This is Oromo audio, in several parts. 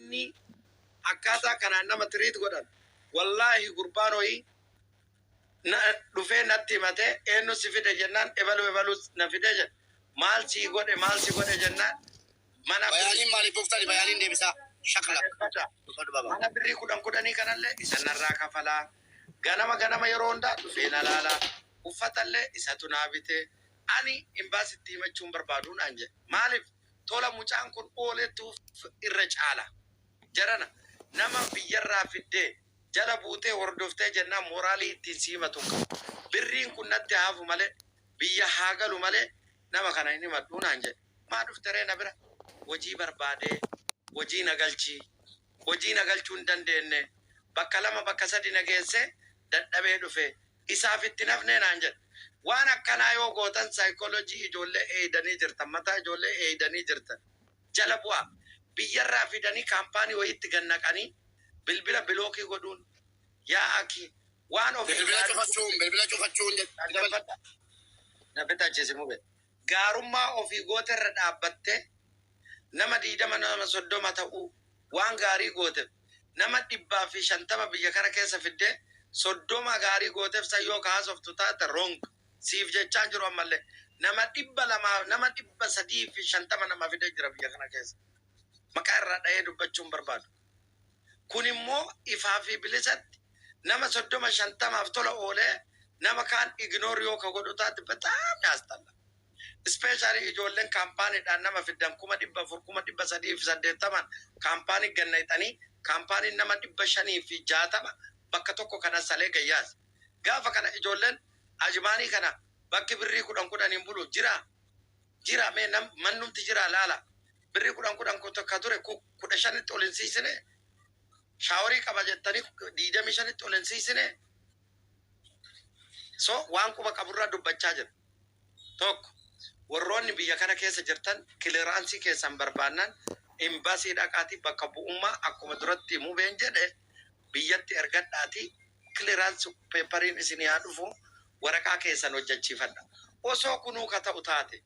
inni akkaataa kanaan nama tiriit godhan wallaahi gurbaanooyi dhufee natti himate eenyu si fide jennaan ebalu na fide jedhe maal si godhe jennaan mana bayaaniin maaliif buuftani bayaaniin deebisaa shakla mana birrii kudhanii kanallee isa narraa kafalaa ganama yeroo hundaa dhufee na laalaa uffatallee isatu naa bite ani imbaasitti himachuun barbaaduun aan jedhe maaliif tola mucaan kun ooletuuf irra caala jarana nama biyyarraa fiddee jala buutee hordoftee jennaan mooraalii ittiin siimatu birriin kun natti haafu malee biyya haa galu malee nama kana inni madduun aan jedhe maa dhufteree na bira hojii barbaadee hojii na galchuu hin dandeenye bakka lama bakka sadi na geesse dadhabee dhufe isaaf itti nafnee naan jedhe waan akkanaa yoo gootan saayikoolojii ijoollee eeydanii jirtan mataa ijoollee eeydanii jirtan jala bu'aa biyyarraa fidanii kaampaanii wayitti gannaqanii bilbila bilookii godhuun yaa aki waan of bilbila cufachuun na fitaachisi mube gaarummaa ofii gooterra dhaabbatte nama 20 nama 30 ta'uu waan gaarii gooteef nama 150 biyya kana keessa fidde 30 gaarii gooteef sayyoo kaasoftu taate wrong siif jechaan jiru ammallee nama 200 nama 350 nama fidee jira biyya kana keessa maqaa irraa dha'ee dubbachuun barbaadu kun immoo ifaa fi bilisatti nama 30-50 tola oolee nama kaan ignore yoo ka godhu taate bataam yaastalla especially ijoolleen kaampaaniidhaan nama fiddan 400,380 kaampaanii gannayxanii kaampaaniin nama 560 bakka tokko kana salee gayyaas gaafa kana ijoolleen ajmaanii kana bakki birrii 10 hin bulu jira mee mannumti jira laala birrii 10 ka ture 15 tti olinsiisine shaaworii qaba jettanii 25 tti olinsiisine so waan quba qaburraa dubbachaa jira tokko warroonni biyya kana keessa jirtan kiliraansii keessan barbaannan imbaasii dhaqaatii bakka bu'ummaa akkuma duratti himuu been jedhe biyyatti ergadhaatii kiliraansii peepariin isin yaa dhufu waraqaa keessan hojjechiifadha osoo kunuu ka ta'u taate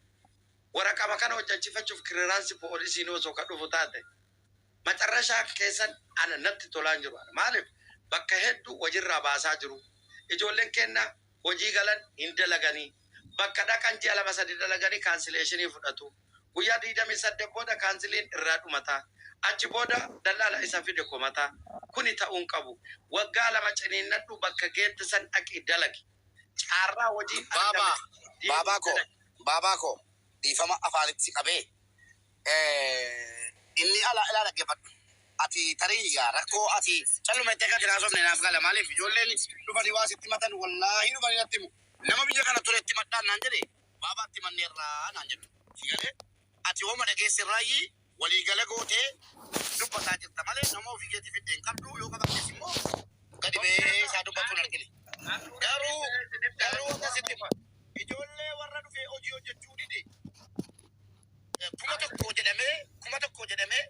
waraqama kana hojjechiifachuuf kiliraansii poolisiin osoo ka dhufu taate macarrashaa keessan ana natti tolaan jiru maaliif bakka hedduu wajirraa baasaa jiru ijoolleen kenna hojii galan hin dalaganii bakka dhaqan ji'a 2-3 dalaganii kaansileeshinii fudhatu guyyaa 28 booda kaansiliin irraa dhumata achi booda dalaala isa fide komata kuni ta'uun qabu waggaa 2 ciniinnadhu bakka geetti san dhaqi dalagi caarraa hojii baabaa ko dhiifama afaanitti qabee inni ala dhaggeeffadhu ati tarii rakkoo ati callumettee kan jiraasofne naaf gala maaliif ijoolleen dhufanii waa sitti matan wallaahi dhufanii natti himu nama biyya kana turetti madhaan naan jedhe baabaatti manneerraa naan jedhu si galee ati hooma dhageessirraayyii waliigala gootee dubbataa jirta malee nama ofii keetti fiddeen qabdu yoo qabattees immoo gadi bee isaa dubbatuun argine garuu akkasitti ijoollee warra dhufee hojii hojjechuu dide kuma tokko jedhamee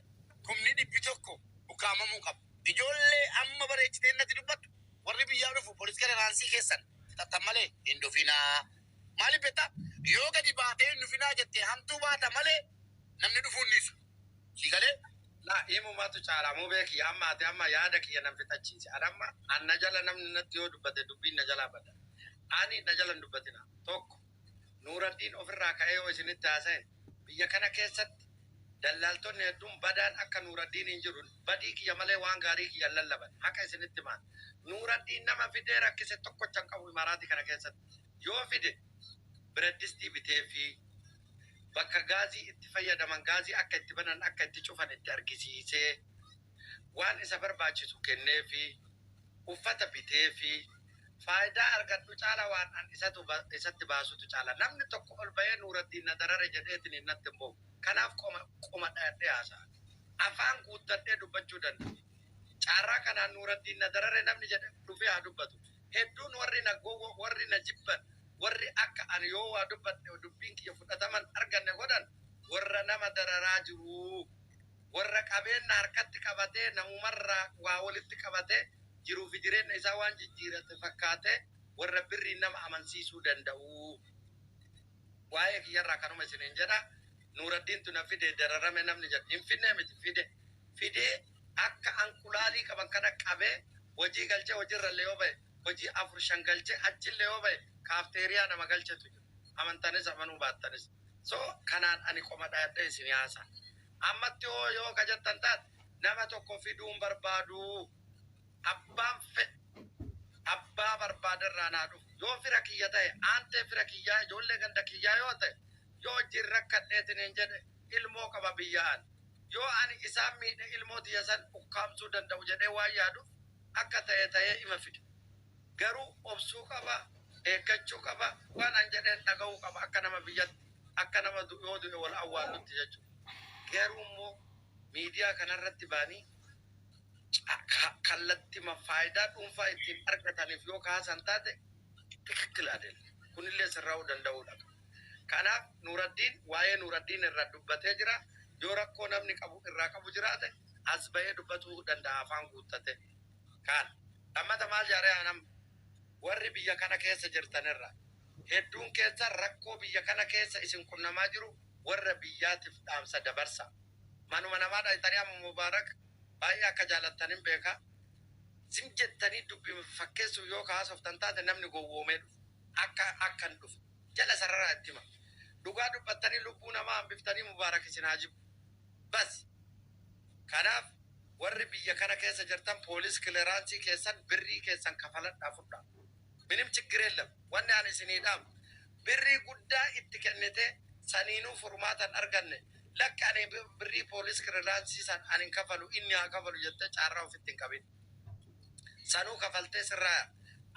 kumni 100 ukaamamuu qabu ijoollee amma bareechitee natti dubbattu warri biyyaa dhufu poolis kiliraansii keessan tattan malee hin dhufinaa maaliif beektaa yoo gadi baatee hin dhufinaa jettee hamtuu baata malee namni dhufuun dhiisu si galee himumaatu caalamuu beeki amma yaada kiyya nan fixachiise adamma anna jala namni natti yoo dubbate dubbiin na jalaa bada ani na jala hin dubbatina tokko nuuraddiin ofirraa ka'ee yoo isinitti haasa'e biyya kana keessatti dallaaltonni hedduun badaan akka nuuraddiin hin jiru badii kiyya malee waan gaarii kiyya lallaban akka isinitti maan nuuraddiin nama fidee rakkise tokkochan qabu imaaraatii kana keessatti yoo fide bireddistii bitee fi bakka gaazii itti fayyadaman gaazii akka itti banan akka itti cufan itti argisiisee waan isa barbaachisu kennee fi uffata bitee fi faayidaa argadhu caala waan an isatti baasutu caala namni tokko ol bahee nuuraddiin na darare jedheetiin hin natti immoo kanaaf qoma dhaadhee haasa'a afaan guuttadhee dubbachuu danda'a caarraa kanaan nuuraddiin na darare namni jedhe dhufee haa dubbatu hedduun warri na jibban warri akka ani yoo waa dubbadhe dubbiin kiyya fudhataman arganne godhan warra nama dararaa jiru warra qabeenya harkatti qabatee namumarraa waa walitti qabatee jiruu fi jireenya isaa waan jijjiirate fakkaate warra birrii nama amansiisuu danda'u waa'ee kiyyarraa kanuma isiniin jedha nuuraddiin tuna fide dararame namni jedha hin finne miti fide akka ankulaalii qaban kana qabee hojii galchee hojiirrallee yoo ba'e hojii afur shan galchee achillee yoo ba'e kaafteeriyaa nama galchetu jiru. Amantanis amanuu baattanis. So kanaan ani qoma dhaadhee isin haasa. Ammatti yoo kajattan taate nama tokko fiduun barbaadu abbaan abbaa barbaadarraa naa dhufu. Yoo fira kiyya ta'e aantee fira kiyyaa ijoollee ganda kiyyaa yoo ta'e yoo hojiin rakkadheetin hin jedhe ilmoo qaba biyyaan. Yoo ani isaan miidhe ilmoo tiyya san ukkaamsuu danda'u jedhee waan yaaduuf akka ta'ee ima fide. Garuu obsuu qaba, eeggachuu qaba, waan an jedheen dhaga'uu qaba akka nama biyyatti, akka nama yoo du'e wal awwaalutti jechuudha. Garuu immoo miidiyaa kanarratti baanii kallattima faayidaa dhuunfaa ittiin argataniif yoo kaasan taate tikikkil adeema. Kunillee sirraa'uu danda'uudha. Kanaaf Nuuraddiin waa'ee Nuuraddiin irraa dubbatee jira. Yoo rakkoo namni irraa qabu jiraate as bahee dubbatuu danda'a afaan guuttate. Kaan lammata maal jaaree anam warri biyya kana keessa jirtanirra hedduun keessa rakkoo biyya kana keessa isin qunnamaa jiru warra biyyaatiif dhaamsa dabarsa. Manuma namaa dhaayitanii amma Mubaarak baay'ee akka jaallattanin beeka. Sin jettanii dubbii fakkeessuuf yoo kaasoftan taate namni gowwoomee dhufu. Akkan dhufu. Jala sarara itti hima. Dhugaa dubbattanii lubbuu namaa hambiftanii Mubaarak isin haa jibbu. Bas. Kanaaf warri biyya kana keessa jirtan poolis kileeraansii keessan birrii keessan kafaladhaa fudhaa. Minim ችግር የለም. Wanni ani isinii dhaamu birrii guddaa itti kennite saniinuu furmaatan arganne. Lakka ani birrii poolis kileeraansii san ani kafalu inni haa kafalu jettee caarraa ofitti hin qabin. Sanuu kafaltee sirraa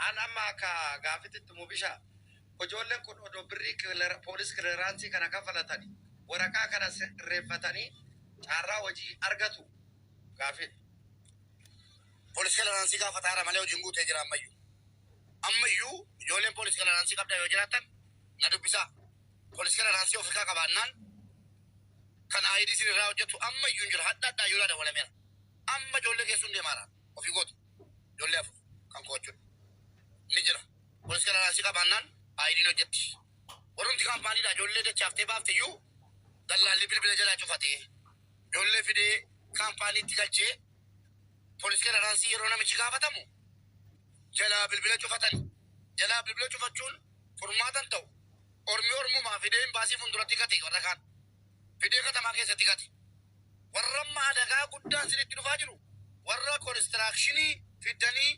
an amma akka gaafititti mubishaa ijoolleen kun odoo birrii poolis kileeraansii kana kafalatanii waraqaa kana sirreeffatanii caarraa hojii argatu gaafit. Poolis kileeraansii gaafataara malee hojiin guutee jira ammayyuu. Ammayyuu ijoolleen poolis kileeraansii qabda yoo jiraatan na dubbisaa. Poolis kileeraansii Afrikaa qabaannaan kan ID irraa hojjetu ammayyuu jira. Hadda addaa yoo laada walameera. Amma ijoollee keessuun deemaaraan ofii gootu. Ijoollee afur kan koochuudha. Ni jira. Poolis kileeraansii qabaannaan ID hojjetti. Warrumti kaampaaniidha ijoollee dachaaftee baafteyyuu dallaalli bilbila jalaa cufatee ijoollee fidee kaampaaniitti galchee poolis kileeraansii yeroo namichi gaafatamu jalaa bilbila cufatani. Jalaa bilbila cufachuun furmaatan ta'u ormumaa fidee baasii fuulduratti gate warra kaan fidee katamaa keessatti gate. Warra ammaa adagaa guddaan sinitti dhufaa jiru warra koonistirakshinii fiddanii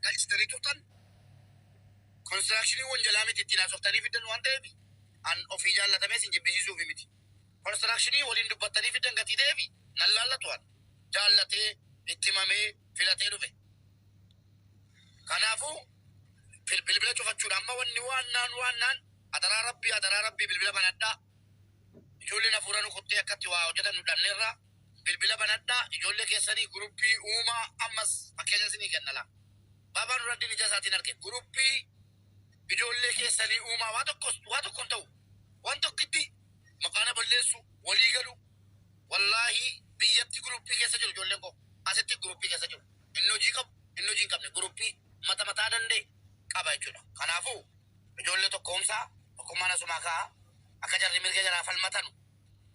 galchitanii turtan koonistirakshinii wanjalaa miti ittiin haasoftanii fiddan waan ta'eef an ofii jaallatamee sin jibbisiisuuf miti. Koonistirakshinii waliin dubbattanii fiddan gatii ta'eef nan laallatu waan jaallatee itti himamee filatee dhufe. Kanaafuu bilbila cufachuudha amma wanni waannaan adaraa rabbii bilbila banadhaa. Ijoolleen hafuuraan kuttee akkatti waa hojjetan nu dhanneerraa bilbila banadhaa ijoollee keessanii guruppii uumaa ammas fakkeenya isinii kennala. Baabaa Nuuraddiin ija isaatiin arge guruppii ijoollee keessanii uumaa waa tokkoon ta'u waan tokkitti maqaana balleessu walii galu wallaahi biyyatti guruppii keessa jiru ijoolleen koo asitti guruppii keessa jiru inni hojii qabu inni hojii hin qabne guruppii mataa danda'e qaba jechuudha. Kanaafuu ijoollee tokkoomsaa tokkummaan asumaa ka'a akka jarri mirga jaraa falmatanu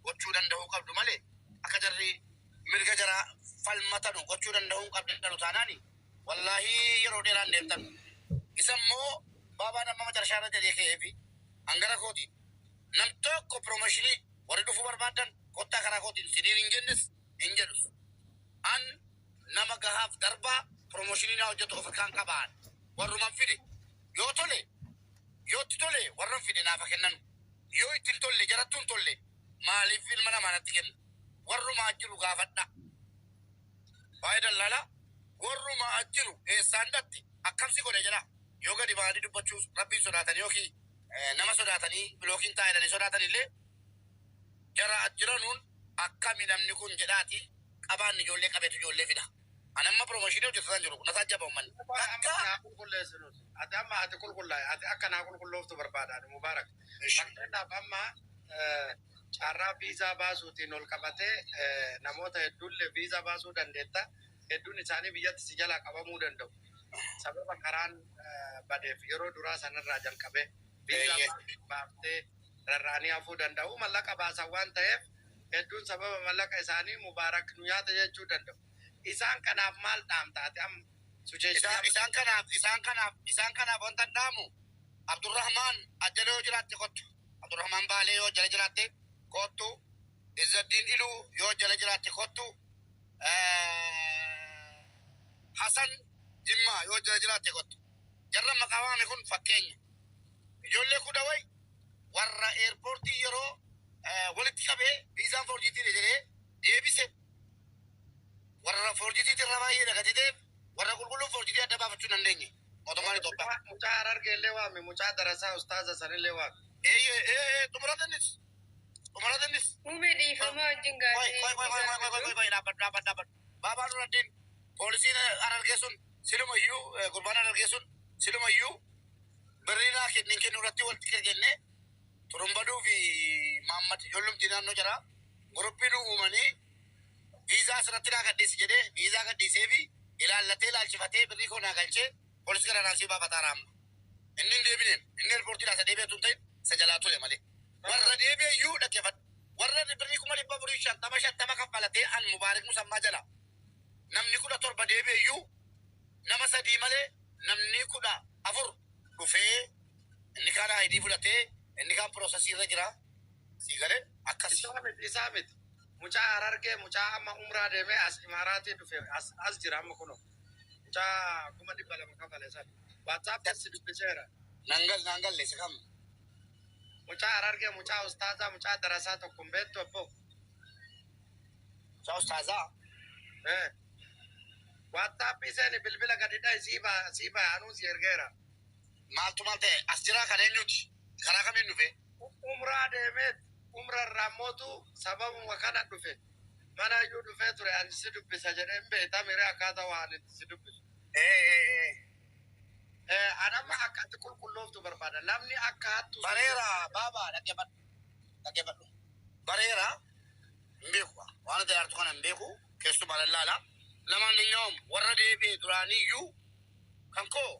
gochuu danda'uu qabdu malee akka jarri mirga jaraa falmatanu gochuu danda'uu qabdu taanaani wallaahi yeroo dheeraan deemtan. Isa immoo baabaan amma macarshaarra jedhee ka'ee fi hangara kooti nam tokko piroomooshinii warri dhufuu barbaadan kottaa karaa kootiin siniin hin jennes hin jedhus. An nama gahaaf darbaa piroomooshinii naa hojjetu Afrikaan qabaan warruman fide yoo tole yootti tole warran fide naafa kennan yoo ittiin tolle jarattuun tolle maaliif ilma namaa natti kenna warrumaa jiru gaafadha. Baay'ee dallala warrumaa jiru eessaan datti akkamsi godhe jedha yoo gadi baanii dubbachuu rabbiin sodaatan yookiin nama sodaatanii bilookiin taa'edhanii sodaatanillee jara jiranuun akkami namni kun jedhaati qabaan ijoollee qabeetu ijoollee fida. Anamma piroomooshinii hojjetan jiru na taajjaba ummanni. Akka qulqulleessinus ati amma ati qulqullaa'e ati akka naa qulqullooftu barbaadaan Mubaarak. Fakkeenyaaf amma carraa viizaa baasuutiin ol qabatee namoota hedduullee viizaa baasuu dandeetta. Hedduun isaanii biyyatti si jalaa qabamuu danda'u. Sababa karaan badeef yeroo duraa sanarraa jalqabee viizaa baaftee rarraanii hafuu danda'u mallaqa baasan waan ta'eef hedduun sababa mallaqa isaanii mubaarak nu nyaata jechuu danda'u. Isaan kanaaf maal dhaamtaate amma isaan kanaaf wanta dhaamu Abdurrahman ajjala yoo jiraatte kottu. Abdurrahman Baalee yoo jala jiraatte kottu. Izzaddiin Iluu yoo jala jiraatte kottu. Hasan Jimmaa yoo jala jiraatte kottu. Jarra maqaa waame kun fakkeenya. Ijoollee kudha wayi warra eerpoortii yeroo walitti qabee viizaan foorjiitii jedhee deebise. Warra foorjiitii irra baay'ee dhagatee warra qulqulluun foorjiitii adda baafachuu dandeenye. Mootummaan Itoophiyaa. mucaa Harargee illee waame mucaa darasaa ustaaza sanillee waame. Xumuratannis. Muummee dhiifamaa wajjin Koy dhaabbadhu. Baabaa Nuraddiin poolisiin Harargee sun silumayyuu gurbaan Harargee sun silumayyuu birriinaa kennu irratti walitti kennee Turumbaduu fi Maammad ijoollumti naannoo jira. Guruppiin uumanii viizaa asirratti naa gadhiisi jedhee viizaa gadhiisee fi ilaallatee ilaalchifatee birrii koo naa galchee poolisii gara naasii baafataa raamma. Inni hin deebineen inni eerpoortii laasa deebi'ee tun ta'in isa jalaa tole malee. Warra deebi'ee iyyuu dhaggeeffadhu. Warra birrii 50,50 kaffalatee an Mubaarak Musammaa jala. Namni 17 deebi'ee iyyuu nama 3 malee namni 14 dhufee inni kaan ID fudhatee inni kaan piroosesii irra jira. Sii galee akkasii. Isaa miti. Mucaa Harargee mucaa amma umraa deemee as Imaaraatii dhufe as jira amma kunoo. Mucaa 200 kaffale sana. WhatsApp dubbiseera. Nangalle si kam. Mucaa Harargee mucaa ustaazaa mucaa darasaa tokko hin beektu abbo. Mucaa ustaazaa. WhatsApp iseen bilbila gadidha siiba anuu si ergeera. Maaltu maal ta'e as jira kan eenyuti? Karaa kamiin dhufe? Umraa deemee umra irraa mootu sababuma kana dhufe. Mana iyyuu dhufee ture ani si dubbisa jedhee hin beekta miree akkaataa waan itti si dubbisu. Anamma akkatti qulqullooftu barbaada. Namni akka hattu. Bareera baabaa dhaggeeffadhu. Bareera hin beeku. Waan ati artu kana hin beeku. Keessumaa lallaala. Lamaan dhiyyoom warra deebi'ee duraanii iyyuu kan koo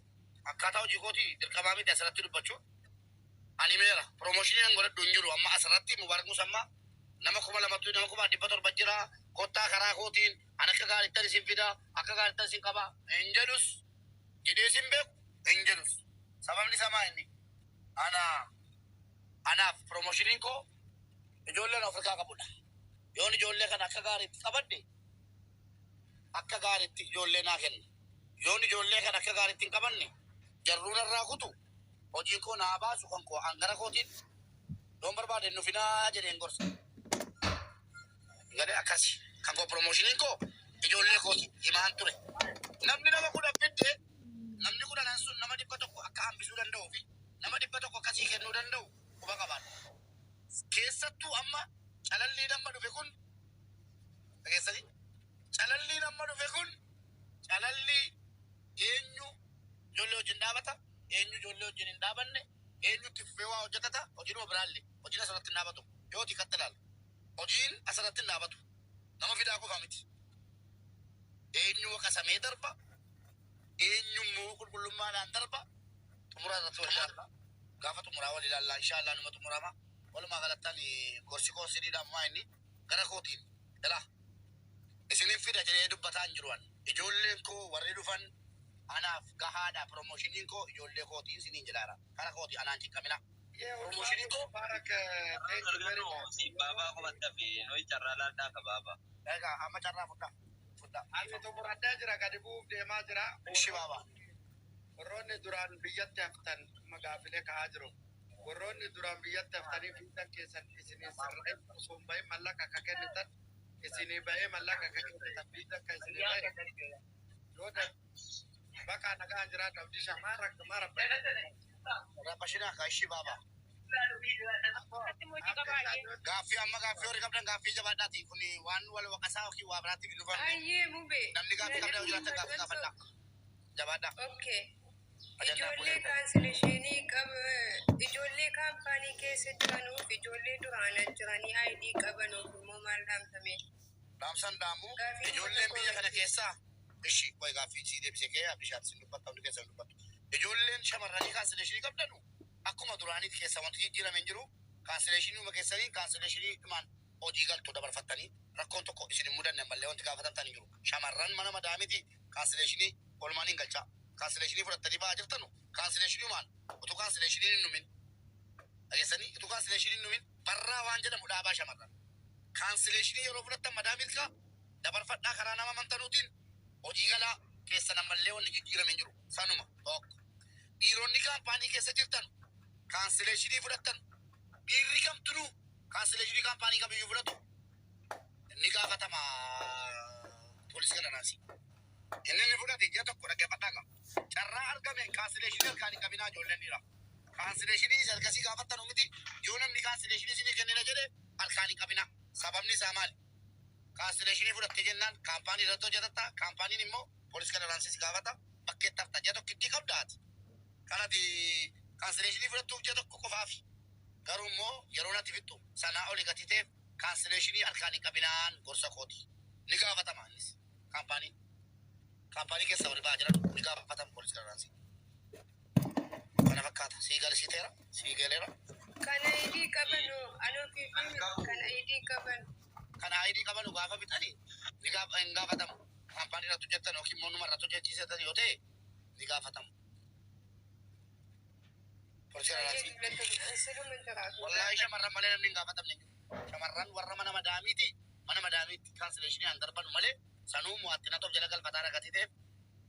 akkaataa hojii kootii dirqamaa miti asirratti dubbachuu. Ani meera promooshinii godhadhu hin jiru amma asirratti Mubaarak Musammaa nama 200 nama 700 jira kottaa karaa kootiin an akka gaariittan isin fida akka gaariittan isin qaba hin jedhus jedhee isin beeku hin jedhus sababni isaa inni anaaf promoshiniin koo ijoolleen Afrikaa qabudha. Yoon ijoollee kana akka gaariitti qabadde akka gaariitti ijoollee naa kenna. Yoon ijoollee kana akka gaariitti hin qabanne jarruun irraa kutu hojiin koo naa baasu kan koo hangara kootiin doon barbaade nufinaa jedheen gorsa. Gade akkasi kan koo promoshiniin koo ijoollee kooti himaan ture. Namni nama kudha fidde namni kudhanan sun nama 100 akka hambisuu danda'uu fi nama 100 akkasii kennuu danda'u quba qabaadha. Keessattuu amma calallii nama dhufe kun dhageessanii calallii nama dhufe kun calallii eenyu ijoollee wajjin dhaabata eenyu ijoollee wajjin hin dhaabanne eenyutti fufee waa hojjetata hojiinuma biraallee hojiin asirratti hin dhaabatu yooti katta ilaala hojiin asirratti hin dhaabatu nama fidaa qofaa miti eenyu waqasamee darba eenyummoo qulqullummaadhaan darba xumuraa irratti wal ilaalla gaafa xumuraa wal ilaalla inshaallah numa xumurama walumaa galattan gorsi koonsidiidhaan maa inni gara kootiin ilaa isinin fida jedhee dubbataa hin jiruan ijoolleen koo warri dhufan anaaf gahaadha promoshiniin koo ijoollee kootiin siniin jedhaara kara kooti anaan ciqqamina promoshiniin koo baabaa qubata fi noyi carraa laadhaa ka baabaa egaa amma carraa fudhaa Ani xumuraddaa jira gadi bu'uuf deemaa jira. ishi baabaa Warroonni duraan biyyatti haftan magaafilee ka'aa jiru. Warroonni duraan biyyatti haftanii fiidan keessan isinii sirree osoo hin bahin mallaqa akka kennitan isinii bahee mallaqa akka kennitan fiidan kan isinii bahe. Yoo bakka nagaan jira dhabdi shamaara maara rabashina ka ishi baabaa gaaffii amma gaaffii horii qabdan gaaffii jabaadhaati kun waan wal waqasaa yookiin waa biraatti hin dhufan Ayyee muummee. namni gaaffii qabdan jiraatan gaaffii gaafadha jabaadha. Okay. Ijoollee ijoollee kaampaanii keessa jiranuuf ijoollee duraanan jiranii ID qabanuuf immoo maal dhaamtame? Dhaamsan dhaamu ijoolleen biyya kana keessaa ishi qoy gaaffii sii deebisee kee bishaatti sin dubbatta hundi keessa dubbattu ijoolleen shamarranii kaansileeshinii qabdanu akkuma duraaniiti keessa wanti jijjiirame hin jiru kaansileeshinii uma keessanii kaansileeshinii dhumaan hojii galtuu dabarfattanii rakkoon tokko isin hin mudanne mallee wanti gaafatamtan hin jiru. Shamarran mana madaamiti kaansileeshinii olmaan hin galchaa. Kaansileeshinii fudhattanii ba'aa jirtanu kaansileeshinii maal? Utuu kaansileeshinii hin numin. Dhageessanii utuu kaansileeshinii hin numin barraa waan jedhamu dhaabaa shamarran. Kaansileeshinii yeroo fudhattan madaamit kaa dabarfadhaa karaa nama amantanuutiin hojii galaa keessan ammallee wanni jijjiirame hin jiru. Sanuma tokko. Dhiironni kaampaanii keessa jirtan kaansileeshinii fudhattan dhiirri kamtuu kaansileeshinii kaampaanii kamiyyuu fudhatu ni gaafatama poolisii galaanaasi. Inni fudhate ji'a tokko dhaggeeffadhaa qaba. Carraa argame kaansileeshinii harkaan hin qabinaa ijoolleen dhiira. Kaansileeshinii ergasii gaafattan miti yoo namni kaansileeshinii isinii kennina jedhe harkaan hin qabinaa. Sababni isaa maali? Kaansileeshinii fudhatte jennaan kaampaanii irratti hojjetatta. Kaampaaniin immoo poolisii galaanaasi gaafata. Bakkeetti hafta ji'a tokko itti qabdaati. Kanati kaansileeshinii fudhattuuf ji'a tokko qofaafi. Garuu immoo yeroo natti fixxu sanaa oli gati ta'eef kaansileeshinii harkaan hin qabinaan gorsa kooti. Ni gaafatama innis kaampaanii. Kaampaanii keessa wal ba'aa jiran ni gaafatama poolisii galaanaasi. Kana fakkaata. Sii galisiiteera? Sii galeera? Kana idii qabanu anoo fi kana idii qabanu. Kana idii qabanu gaafa bitanii ni gaafatamu. Kaampaanii irratti hojjetan yookiin immoo numa irratti hojjechiisan yoo ta'e ni gaafatamu. Poolisii galaanaasi. Wallaahi shamarran malee namni hin gaafatamne. Shamarran warra mana madaamiiti. Mana madaamiitti kaansileeshinii an darbanu malee sanuu mo'attina tokko jala galfataa ragatii ta'eef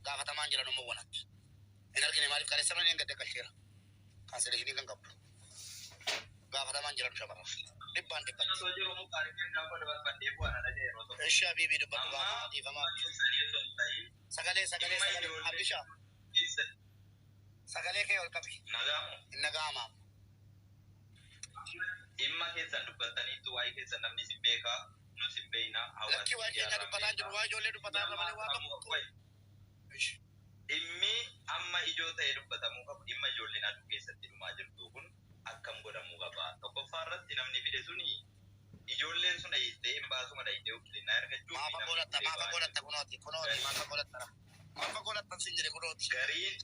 gaafatamaan jiran immoo wanatti. Hin argine maaliif kaleessa mana hin gadde qalcheera. Kaansileeshinii kan qabdu. Gaafatamaan jiran shamarran. Dhibbaan dhibbatti. Ishi habiibii dubbatu gaafa dhiifamaa. Sagalee Abishaa. Sagalee kee ol qabi. Hin nagaamaa. Dhimma keessan dubbataniitu waa'ee keessan namni si beekaa nus hin beekna. Lakki waa keenya dubbataa jiru waa ijoollee dubbataa irra malee waa qabu. Dhimmi amma ijoo ta'ee dubbatamuu qabu dhimma ijoolleen aduu keessatti dhumaa jirtu kun akkam godhamuu qaba. Tokkoffaa irratti namni fide suni ijoolleen sun dhayittee hin baasuma dhayittee uffilina argachuu. Maafa godhatta kunooti maafa godhatta. Maafa godhatta sin jedhe kunooti. Gariin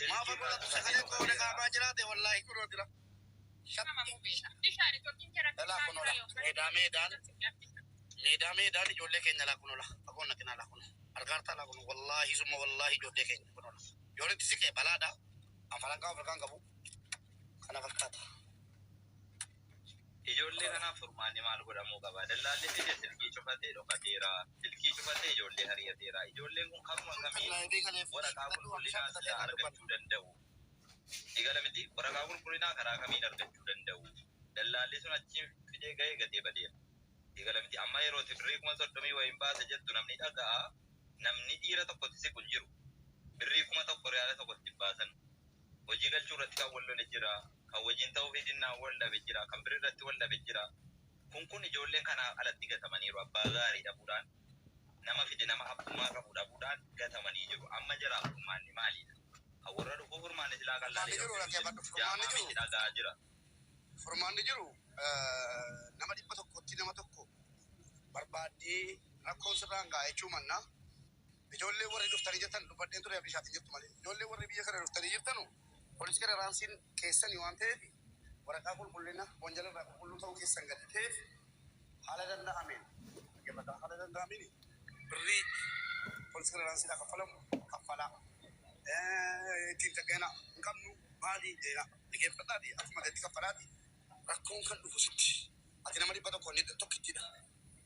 maafa godhatta sagalee koone qaamaa jiraate wallaahi kunootira. Meedaan ijoollee keenya laa kunola. Fagoon naqinaa laa kuno. Argaartaa laa kuno wallaahi summa wallaahi ijoollee keenya kunola. Yoon itti siqee balaadha. Afalanqaa Afrikaan qabu. Kana fakkaata. Ijoollee kanaaf furmaanni maal godhamuu qaba? Dallaalli fide silkii cufatee dhokateera. Silkii cufatee ijoollee hariyateera. Ijoolleen kun karuma kamiin waraqaa qulqullinaa sila argachuu danda'u. Digala miti waraqaa qulqullinaa karaa kamiin argachuu danda'u. Dallaalli sun achi fidee ga'ee gatee badeera. Digala miti amma yerootti birrii 30,000 wayiin baase jettu namni dhaga'a. Namni dhiira tokkotti si kun jiru. Birrii 1,000 reala tokkotti baasan. Hojii galchuu irratti kan wal lole jira. Kan wajjin ta'uu fidinnaa wal dhabe jira. Kan biraa irratti wal dhabe jira. Kun ijoolleen kanaa alatti gatamaniiru. Abbaa gaarii dhabuudhaan nama fide nama abbummaa qabu dhabuudhaan gatamanii jiru. Amma jira furmaanni maalidha? Kan warra dhufu furmaanni silaa qal'aanii miti dhagaa jira. Furmaanni jiru nama 100tti nama tokko barbaaddee rakkoon sirraan ga'a jechuu mannaa. Ijoollee warri dhuftanii jettan dubbadheen ture abishaatiin jettu malee. Ijoollee warri biyya kana dhuftanii jirtanu poolisii galaanaasiin keessanii waan ta'eef waraqaa qulqullina wanjala irraa qulqulluu ta'uu keessan gadi ta'eef haala danda'ameen haala danda'ameen birrii poolisii galaanaasiidhaa kaffalaa ittiin taggeenaa hin qabnu maalii deena dhaggeeffadhaatii akkuma ta'etti kaffalaati rakkoon kan dhufu sitti ati nama 100 inni tokkittidha.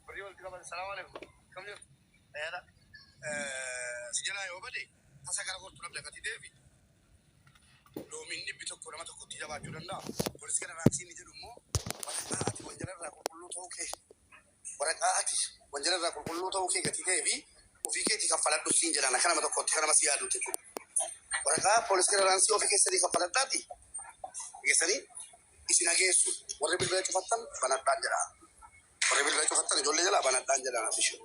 Birrii walitti qabate salaamu alaikum kam jirtu ayyaadha. Sijalaa yoo bade tasa gara gortu dhabde gati deebi. Loomiin dhibbi tokko nama tokkotti jabaachuu danda'a. Poolisii galaanaasiin jedhu immoo waraqaa ati wanjala irraa qulqulluu ta'uu kee gati ta'ee fi ofii keetii kaffaladhu siin jedhaan akka nama tokkotti akka nama si yaaduutti. Waraqaa poolisii galaanaasii ofii keessatti kaffaladhaati. Geessanii isin hageessu warri bilbila cufattan banadhaan jedha. Warri bilbila cufattan ijoollee jalaa banadhaan jedhaan afishu.